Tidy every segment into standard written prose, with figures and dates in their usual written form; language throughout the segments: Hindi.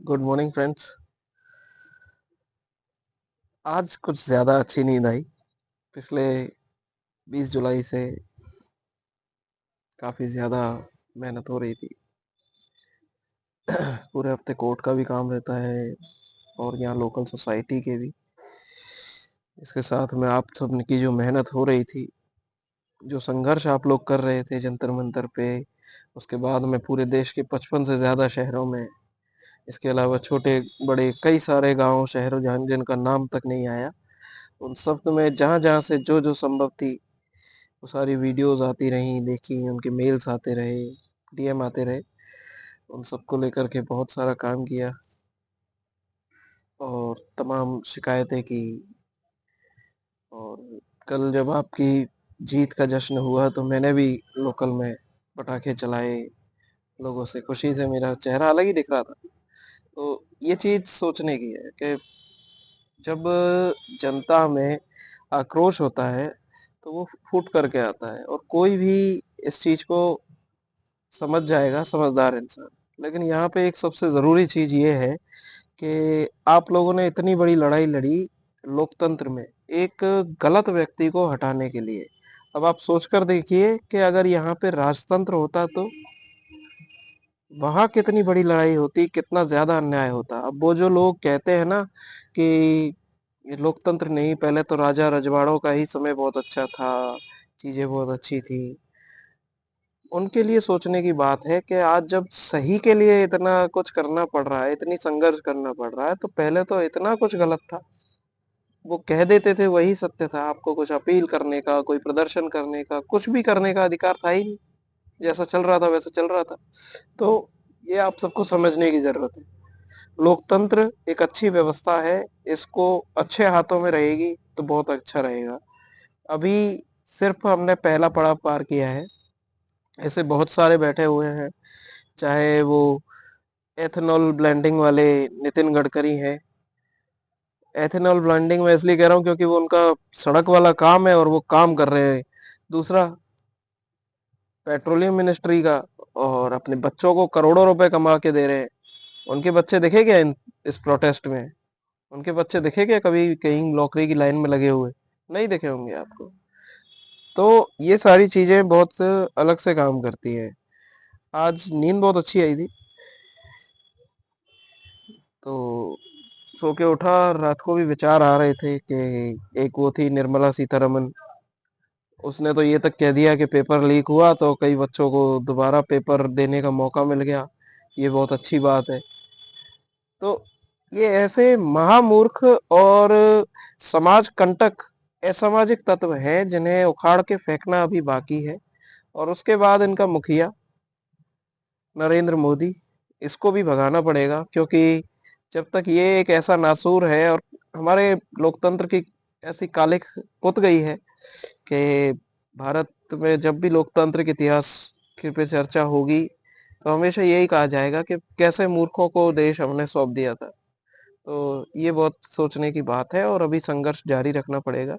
Good morning friends. आज कुछ ज़्यादा अच्छी नींद आई। पिछले 20 जुलाई से काफ़ी ज़्यादा मेहनत हो रही थी। पूरे हफ्ते कोर्ट का भी काम रहता है और यहाँ लोकल सोसाइटी के भी। इसके साथ में आप सब की जो मेहनत हो रही थी, जो संघर्ष आप लोग कर रहे थे जंतर मंतर पे, उसके बाद में पूरे देश के 55 से ज़्यादा शहरों में, इसके अलावा छोटे बड़े कई सारे गांव शहरों जहाँ जिनका नाम तक नहीं आया, उन सब में जहाँ जहाँ से जो जो संभव थी वो सारी वीडियोस आती रहीं, देखी, उनके मेल्स आते रहे, डीएम आते रहे, उन सबको लेकर के बहुत सारा काम किया और तमाम शिकायतें की। और कल जब आपकी जीत का जश्न हुआ तो मैंने भी लोकल में पटाखे चलाए, लोगों से खुशी से मेरा चेहरा अलग ही दिख रहा था। तो ये चीज़ सोचने की है कि जब जनता में आक्रोश होता है तो वो फूट करके आता है और कोई भी इस चीज़ को समझ जाएगा, समझदार इंसान। लेकिन यहाँ पे एक सबसे ज़रूरी चीज़ ये है कि आप लोगों ने इतनी बड़ी लड़ाई लड़ी लोकतंत्र में एक गलत व्यक्ति को हटाने के लिए। अब आप सोचकर देखिए कि अगर यहाँ पे राजतंत्र होता तो वहाँ कितनी बड़ी लड़ाई होती, कितना ज़्यादा अन्याय होता। अब वो जो लोग कहते हैं ना कि ये लोकतंत्र नहीं, पहले तो राजा रजवाड़ों का ही समय बहुत अच्छा था, चीज़ें बहुत अच्छी थी। उनके लिए सोचने की बात है कि आज जब सही के लिए इतना कुछ करना पड़ रहा है, इतनी संघर्ष करना पड़ रहा है, तो पहले तो इतना कुछ गलत था। वो कह देते थे वही सत्य था। आपको कुछ अपील करने का, कोई प्रदर्शन करने का, कुछ भी करने का अधिकार था ही नहीं। जैसा चल रहा था वैसा चल रहा था। तो ये आप सबको समझने की जरूरत है। लोकतंत्र एक अच्छी व्यवस्था है, इसको अच्छे हाथों में रहेगी तो बहुत अच्छा रहेगा। अभी सिर्फ हमने पहला पड़ाव पार किया है, ऐसे बहुत सारे बैठे हुए हैं, चाहे वो एथेनॉल ब्लेंडिंग वाले नितिन गडकरी हैं। एथेनॉल ब्लेंडिंग में इसलिए कह रहा हूँ क्योंकि वो उनका सड़क वाला काम है और वो काम कर रहे हैं। दूसरा, पेट्रोलियम मिनिस्ट्री का, और अपने बच्चों को करोड़ों रुपए कमा के दे रहे हैं। उनके बच्चे दिखे क्या इस प्रोटेस्ट में? उनके बच्चे दिखे क्या कभी कहीं नौकरी की लाइन में लगे हुए? नहीं दिखे होंगे आपको। तो ये सारी चीजें बहुत अलग से काम करती हैं। आज नींद बहुत अच्छी आई थी, तो सो के उठा। रात को भी विचार आ रहे थे कि एक वो थी निर्मला सीतारमन, उसने तो ये तक कह दिया कि पेपर लीक हुआ तो कई बच्चों को दोबारा पेपर देने का मौका मिल गया। ये बहुत अच्छी बात है। तो ये ऐसे महामूर्ख और समाज कंटक असामाजिक तत्व हैं जिन्हें उखाड़ के फेंकना अभी बाकी है। और उसके बाद इनका मुखिया नरेंद्र मोदी, इसको भी भगाना पड़ेगा, क्योंकि जब तक ये एक ऐसा नासूर है और हमारे लोकतंत्र की ऐसी कालिख पुत गई है कि भारत में जब भी लोकतांत्रिक इतिहास की पे चर्चा होगी तो हमेशा यही कहा जाएगा कि कैसे मूर्खों को देश हमने सौंप दिया था। तो ये बहुत सोचने की बात है और अभी संघर्ष जारी रखना पड़ेगा।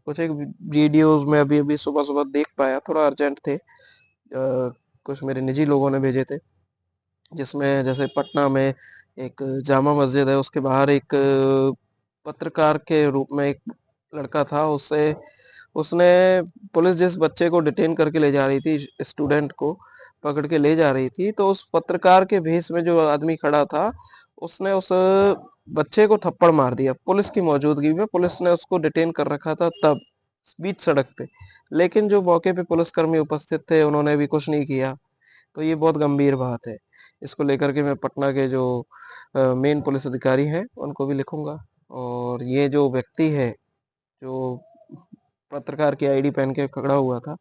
कुछ एक वीडियोस में अभी अभी सुबह सुबह देख पाया, थोड़ा अर्जेंट थे। कुछ मेरे निजी लोगों ने भेजे थे, जिसमें जैसे पटना में एक जामा मस्जिद है, उसके बाहर एक पत्रकार के रूप में एक लड़का था। उससे उसने पुलिस जिस बच्चे को डिटेन करके ले जा रही थी, स्टूडेंट को पकड़ के ले जा रही थी, तो उस पत्रकार के भेष में जो आदमी खड़ा था, उसने उस बच्चे को थप्पड़ मार दिया पुलिस की मौजूदगी में। पुलिस ने उसको डिटेन कर रखा था तब, बीच सड़क पे। लेकिन जो मौके पे पुलिसकर्मी उपस्थित थे उन्होंने भी कुछ नहीं किया। तो ये बहुत गंभीर बात है। इसको लेकर के मैं पटना के जो मेन पुलिस अधिकारी हैं उनको भी लिखूंगा। और ये जो व्यक्ति है जो पत्रकार की आईडी पहन के खड़ा हुआ था,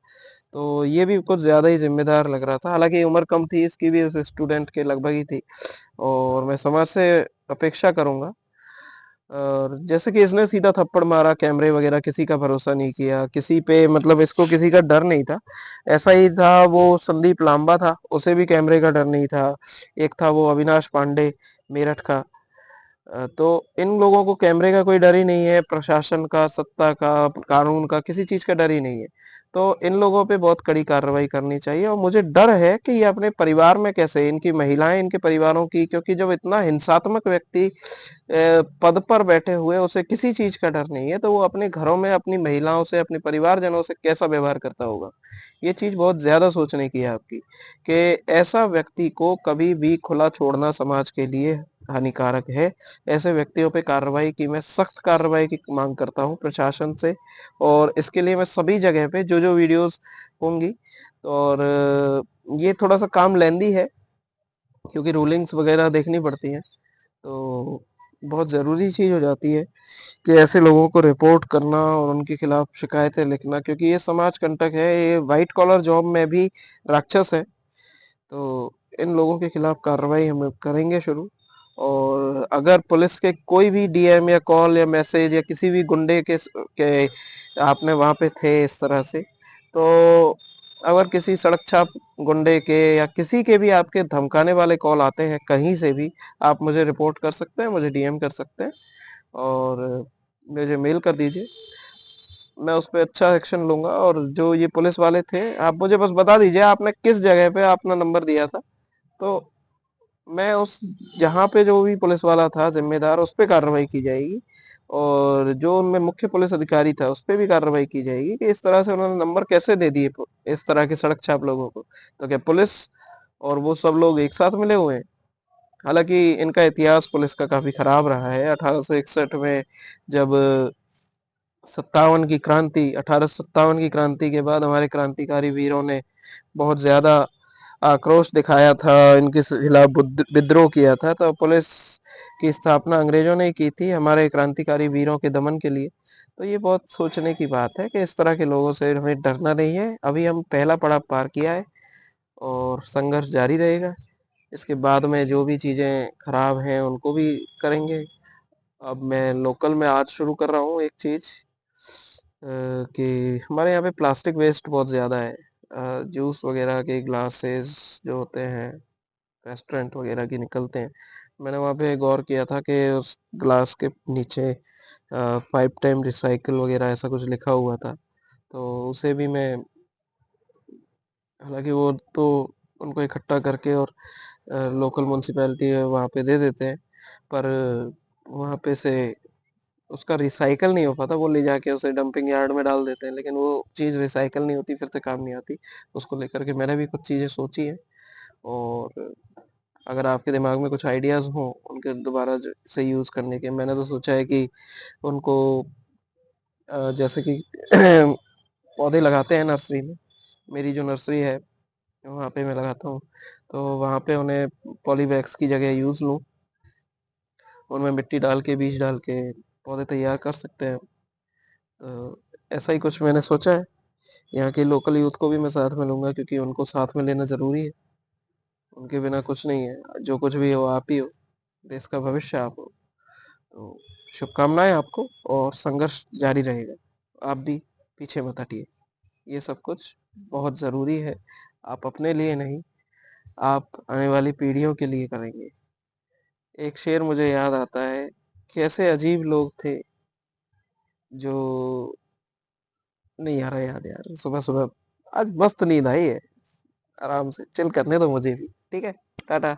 तो ये भी कुछ ज़्यादा ही ज़िम्मेदार लग रहा था। हालाँकि उम्र कम थी इसकी भी, उस स्टूडेंट के लगभग ही थी। और मैं समाज से अपेक्षा करूँगा, और जैसे कि इसने सीधा थप्पड़ मारा, कैमरे वगैरह किसी का भरोसा नहीं किया, किसी पे मतलब इसको किसी का डर नहीं था। ऐसा ही था वो संदीप लांबा था, उसे भी कैमरे का डर नहीं था। एक था वो अविनाश पांडे मेरठ का, तो इन लोगों को कैमरे का कोई डर ही नहीं है, प्रशासन का, सत्ता का, कानून का, किसी चीज का डर ही नहीं है। तो इन लोगों पे बहुत कड़ी कार्रवाई करनी चाहिए। और मुझे डर है कि ये अपने परिवार में कैसे, इनकी महिलाएं, इनके परिवारों की, क्योंकि जब इतना हिंसात्मक व्यक्ति पद पर बैठे हुए, उसे किसी चीज का डर नहीं है, तो वो अपने घरों में अपनी महिलाओं से, अपने परिवारजनों से कैसा व्यवहार करता होगा। ये चीज बहुत ज्यादा सोचने की है आपकी, कि ऐसा व्यक्ति को कभी भी खुला छोड़ना समाज के लिए हानिकारक है। ऐसे व्यक्तियों पे कार्रवाई की, मैं सख्त कार्रवाई की मांग करता हूँ प्रशासन से। और इसके लिए मैं सभी जगह पे जो जो वीडियोस होंगी, और ये थोड़ा सा काम लेंदी है, क्योंकि रूलिंग्स वगैरह देखनी पड़ती हैं। तो बहुत ज़रूरी चीज़ हो जाती है कि ऐसे लोगों को रिपोर्ट करना और उनके खिलाफ शिकायतें लिखना, क्योंकि ये समाज कंटक है, ये व्हाइट कॉलर जॉब में भी राक्षस है। तो इन लोगों के खिलाफ कार्रवाई हम करेंगे शुरू। और अगर पुलिस के कोई भी डीएम या कॉल या मैसेज, या किसी भी गुंडे के आपने वहां पे थे इस तरह से, तो अगर किसी सड़क छाप गुंडे के या किसी के भी आपके धमकाने वाले कॉल आते हैं कहीं से भी, आप मुझे रिपोर्ट कर सकते हैं, मुझे डीएम कर सकते हैं, और मुझे मेल कर दीजिए। मैं उस पे अच्छा एक्शन लूंगा। और जो ये पुलिस वाले थे, आप मुझे बस बता दीजिए आपने किस जगह पे अपना नंबर दिया था, तो मैं उस, जहाँ पे जो भी पुलिस वाला था जिम्मेदार, उस पे कार्रवाई की जाएगी। और जो उनमें मुख्य पुलिस अधिकारी था, उस पे भी कार्रवाई की जाएगी कि इस तरह से उन्होंने नंबर कैसे दे दिए इस तरह के सड़क छाप लोगों को। तो क्या पुलिस और वो सब लोग एक साथ मिले हुए हैं? हालांकि इनका इतिहास पुलिस का काफी खराब रहा है। 1861 में जब 1857 की क्रांति के बाद हमारे क्रांतिकारी वीरों ने बहुत ज्यादा आक्रोश दिखाया था, इनके खिलाफ विद्रोह किया था, तो पुलिस की स्थापना अंग्रेजों ने ही की थी हमारे क्रांतिकारी वीरों के दमन के लिए। तो ये बहुत सोचने की बात है कि इस तरह के लोगों से हमें डरना नहीं है। अभी हम पहला पड़ाव पार किया है, और संघर्ष जारी रहेगा। इसके बाद में जो भी चीजें खराब हैं उनको भी करेंगे। अब मैं लोकल में आज शुरू कर रहा हूँ एक चीज, कि हमारे यहाँ पे प्लास्टिक वेस्ट बहुत ज़्यादा है। जूस वगैरह के ग्लासेस जो होते हैं, रेस्टोरेंट वगैरह की निकलते हैं, मैंने वहाँ पे गौर किया था कि उस ग्लास के नीचे 5 टाइम रिसाइकिल वगैरह ऐसा कुछ लिखा हुआ था। तो उसे भी मैं, हालांकि वो तो उनको इकट्ठा करके और लोकल म्यूनसिपैलिटी है वहाँ पे दे देते हैं, पर वहाँ पे से उसका रिसाइकल नहीं हो पाता। वो ले जाके उसे डंपिंग यार्ड में डाल देते हैं, लेकिन वो चीज़ रिसाइकल नहीं होती, फिर से काम नहीं आती। उसको लेकर के मैंने भी कुछ चीज़ें सोची हैं। और अगर आपके दिमाग में कुछ आइडियाज़ हों उनके दोबारा से यूज़ करने के, मैंने तो सोचा है कि उनको जैसे कि पौधे लगाते हैं नर्सरी में, मेरी जो नर्सरी है वहाँ पे मैं लगाता हूँ, तो वहाँ पे उन्हें पॉली बैग्स की जगह यूज़ लूँ, उनमें मिट्टी डाल के, बीज डाल के पौधे तैयार कर सकते हैं। तो ऐसा ही कुछ मैंने सोचा है। यहाँ के लोकल यूथ को भी मैं साथ में लूंगा, क्योंकि उनको साथ में लेना जरूरी है। उनके बिना कुछ नहीं है, जो कुछ भी हो आप ही हो, देश का भविष्य आप हो। तो शुभकामनाएं आपको, और संघर्ष जारी रहेगा। आप भी पीछे मत हटिए। ये सब कुछ बहुत जरूरी है। आप अपने लिए नहीं, आप आने वाली पीढ़ियों के लिए करेंगे। एक शेर मुझे याद आता है, कैसे अजीब लोग थे जो, नहीं आ रहा याद यार, सुबह सुबह आज मस्त नींद आई है। आराम से चिल करने दो मुझे भी, ठीक है। टाटा।